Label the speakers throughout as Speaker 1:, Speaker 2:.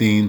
Speaker 1: 3,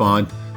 Speaker 1: 5,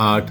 Speaker 1: 8,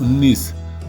Speaker 1: 19,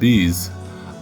Speaker 1: 20,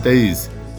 Speaker 1: 23,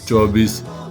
Speaker 1: 24,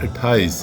Speaker 1: 28,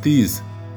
Speaker 1: 30,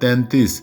Speaker 1: 33,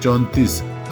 Speaker 1: 34,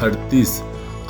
Speaker 1: 38,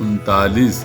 Speaker 1: 39,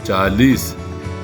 Speaker 1: 40,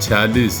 Speaker 1: 46,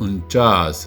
Speaker 1: 49,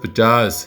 Speaker 1: 50,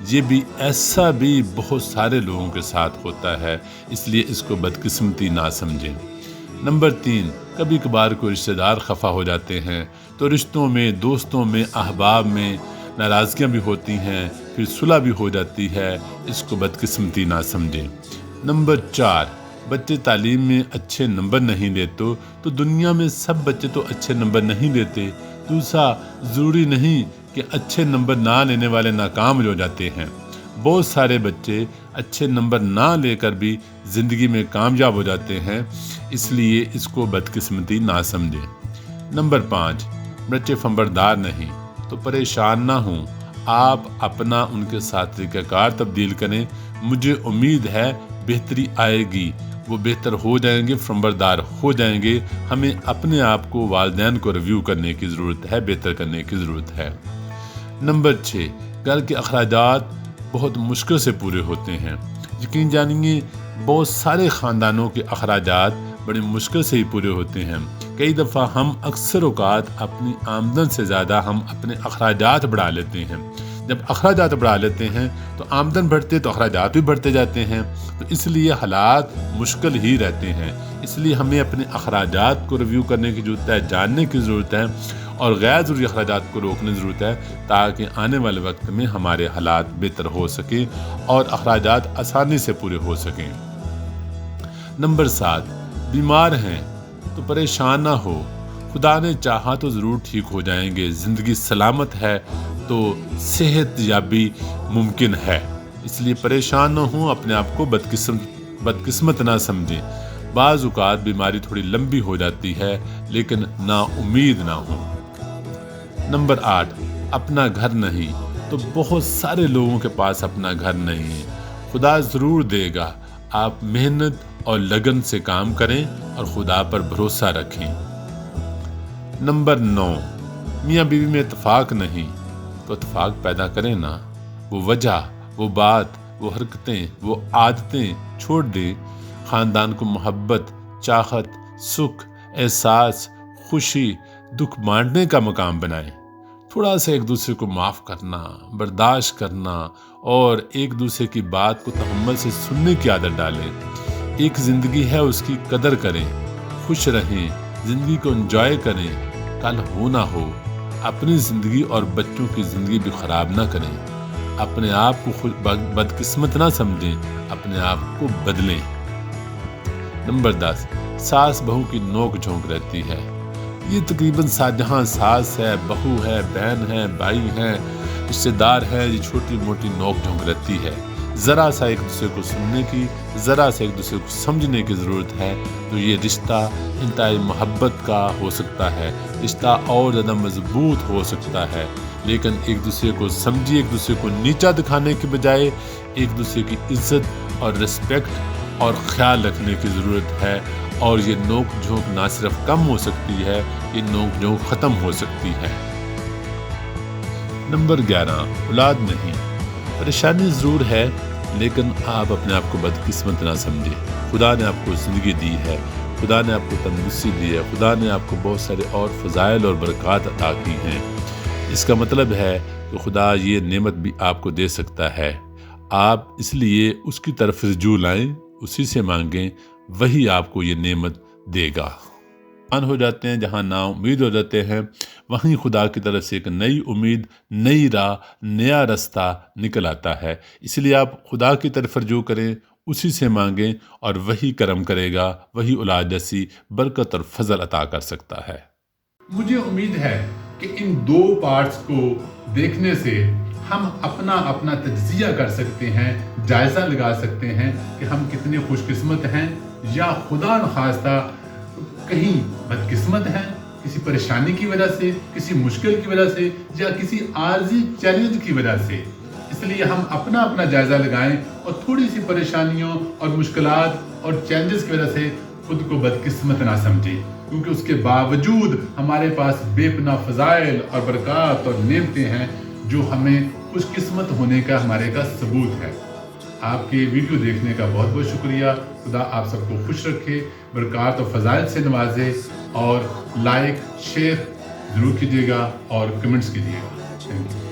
Speaker 1: یہ بھی ایسا بھی بہت سارے لوگوں کے ساتھ ہوتا ہے، اس لیے اس کو بدقسمتی نہ سمجھیں۔ نمبر 3، کبھی کبھار کوئی رشتہ دار خفا ہو جاتے ہیں تو رشتوں میں، دوستوں میں، احباب میں ناراضگیاں بھی ہوتی ہیں، پھر صلح بھی ہو جاتی ہے، اس کو بدقسمتی نہ سمجھیں۔ نمبر 4، بچے تعلیم میں اچھے نمبر نہیں لیتے تو دنیا میں سب بچے تو اچھے نمبر نہیں لیتے۔ دوسرا، ضروری نہیں کہ اچھے نمبر نہ لینے والے ناکام ہو جاتے ہیں، بہت سارے بچے اچھے نمبر نہ لے کر بھی زندگی میں کامیاب ہو جاتے ہیں، اس لیے اس کو بدقسمتی نہ سمجھیں۔ نمبر 5، بچے فنبردار نہیں تو پریشان نہ ہوں، آپ اپنا ان کے ساتھ طریقہ کار تبدیل کریں، مجھے امید ہے بہتری آئے گی، وہ بہتر ہو جائیں گے، فنبردار ہو جائیں گے۔ ہمیں اپنے آپ کو، والدین کو ریویو کرنے کی ضرورت ہے، بہتر کرنے کی ضرورت ہے۔ نمبر 6، گھر کے اخراجات بہت مشکل سے پورے ہوتے ہیں۔ یقین جانیے بہت سارے خاندانوں کے اخراجات بڑی مشکل سے ہی پورے ہوتے ہیں۔ کئی دفعہ ہم اکثر اوقات اپنی آمدن سے زیادہ ہم اپنے اخراجات بڑھا لیتے ہیں۔ جب اخراجات بڑھا لیتے ہیں تو آمدن بڑھتے تو اخراجات بھی بڑھتے جاتے ہیں، تو اس لیے حالات مشکل ہی رہتے ہیں۔ اس لیے ہمیں اپنے اخراجات کو ریویو کرنے کی ضرورت ہے، جاننے کی ضرورت ہے اور غیر ضروری اخراجات کو روکنے کی ضرورت ہے، تاکہ آنے والے وقت میں ہمارے حالات بہتر ہو سکیں اور اخراجات آسانی سے پورے ہو سکیں۔ نمبر 7، بیمار ہیں تو پریشان نہ ہو، خدا نے چاہا تو ضرور ٹھیک ہو جائیں گے، زندگی سلامت ہے تو صحت یابی ممکن ہے، اس لیے پریشان نہ ہوں، اپنے آپ کو بدقسمت نہ سمجھیں۔ بعض اوقات بیماری تھوڑی لمبی ہو جاتی ہے لیکن نا امید نہ ہوں۔ نمبر 8، اپنا گھر نہیں تو بہت سارے لوگوں کے پاس اپنا گھر نہیں ہے، خدا ضرور دے گا، آپ محنت اور لگن سے کام کریں اور خدا پر بھروسہ رکھیں۔ نمبر 9، میاں بیوی میں اتفاق نہیں تو اتفاق پیدا کریں نا، وہ وجہ، وہ بات، وہ حرکتیں، وہ عادتیں چھوڑ دیں، خاندان کو محبت، چاہت، سکھ، احساس، خوشی، دکھ بانٹنے کا مقام بنائیں۔ تھوڑا سا ایک دوسرے کو معاف کرنا، برداشت کرنا اور ایک دوسرے کی بات کو تحمل سے سننے کی عادت ڈالیں۔ ایک زندگی ہے، اس کی قدر کریں، خوش رہیں، زندگی کو انجوائے کریں، کل ہو نہ ہو، اپنی زندگی اور بچوں کی زندگی بھی خراب نہ کریں، اپنے آپ کو بدقسمت نہ سمجھیں، اپنے آپ کو بدلیں۔ نمبر 10، ساس بہو کی نوک جھونک رہتی ہے، یہ تقریباً جہاں ساس ہے، بہو ہے، بہن ہے، بھائی ہیں، رشتے دار ہیں، یہ چھوٹی موٹی نوک جھونک رہتی ہے۔ ذرا سا ایک دوسرے کو سننے کی، ذرا سا ایک دوسرے کو سمجھنے کی ضرورت ہے تو یہ رشتہ انتہائی محبت کا ہو سکتا ہے، رشتہ اور زیادہ مضبوط ہو سکتا ہے۔ لیکن ایک دوسرے کو سمجھیے، ایک دوسرے کو نیچا دکھانے کے بجائے ایک دوسرے کی عزت اور رسپیکٹ اور خیال رکھنے کی ضرورت ہے، اور یہ نوک جھونک نہ صرف کم ہو سکتی ہے، یہ نوک جھونک ختم ہو سکتی ہے۔ نمبر 11، اولاد نہیں، پریشانی ضرور ہے لیکن آپ اپنے آپ کو بدقسمت نہ سمجھیں، خدا نے آپ کو زندگی دی ہے، خدا نے آپ کو تندرستی دی ہے، خدا نے آپ کو بہت سارے اور فضائل اور برکات عطا کی ہیں۔ اس کا مطلب ہے کہ خدا یہ نعمت بھی آپ کو دے سکتا ہے، آپ اس لیے اس کی طرف رجوع لائیں، اسی سے مانگیں، وہی آپ کو یہ نعمت دے گا۔ ہو جاتے ہیں جہاں نا امید ہو جاتے ہیں، وہیں خدا کی طرف سے ایک نئی امید، نئی راہ، نیا رستہ نکل آتا ہے۔ اس لیے آپ خدا کی طرف رجوع کریں، اسی سے مانگیں اور وہی کرم کرے گا، وہی اولاد جیسی برکت اور فضل عطا کر سکتا ہے۔
Speaker 2: مجھے امید ہے کہ ان 2 پارٹس کو دیکھنے سے ہم اپنا تجزیہ کر سکتے ہیں، جائزہ لگا سکتے ہیں کہ ہم کتنے خوش قسمت ہیں یا خدا نخواستہ کہیں بدقسمت ہیں، کسی پریشانی کی وجہ سے، کسی مشکل کی وجہ سے یا کسی عارضی چیلنج کی وجہ سے۔ اس لیے ہم اپنا جائزہ لگائیں اور تھوڑی سی پریشانیوں اور مشکلات اور چیلنجز کی وجہ سے خود کو بدقسمت نہ سمجھیں، کیونکہ اس کے باوجود ہمارے پاس بے پناہ فضائل اور برکات اور نعمتیں ہیں جو ہمیں خوش قسمت ہونے کا ہمارے کا ثبوت ہے۔ آپ کے ویڈیو دیکھنے کا بہت بہت شکریہ۔ خدا آپ سب کو خوش رکھے، برکات اور فضائل سے نوازے، اور لائک شیئر ضرور کیجیے گا اور کمنٹس کیجیے گا۔ Thank you.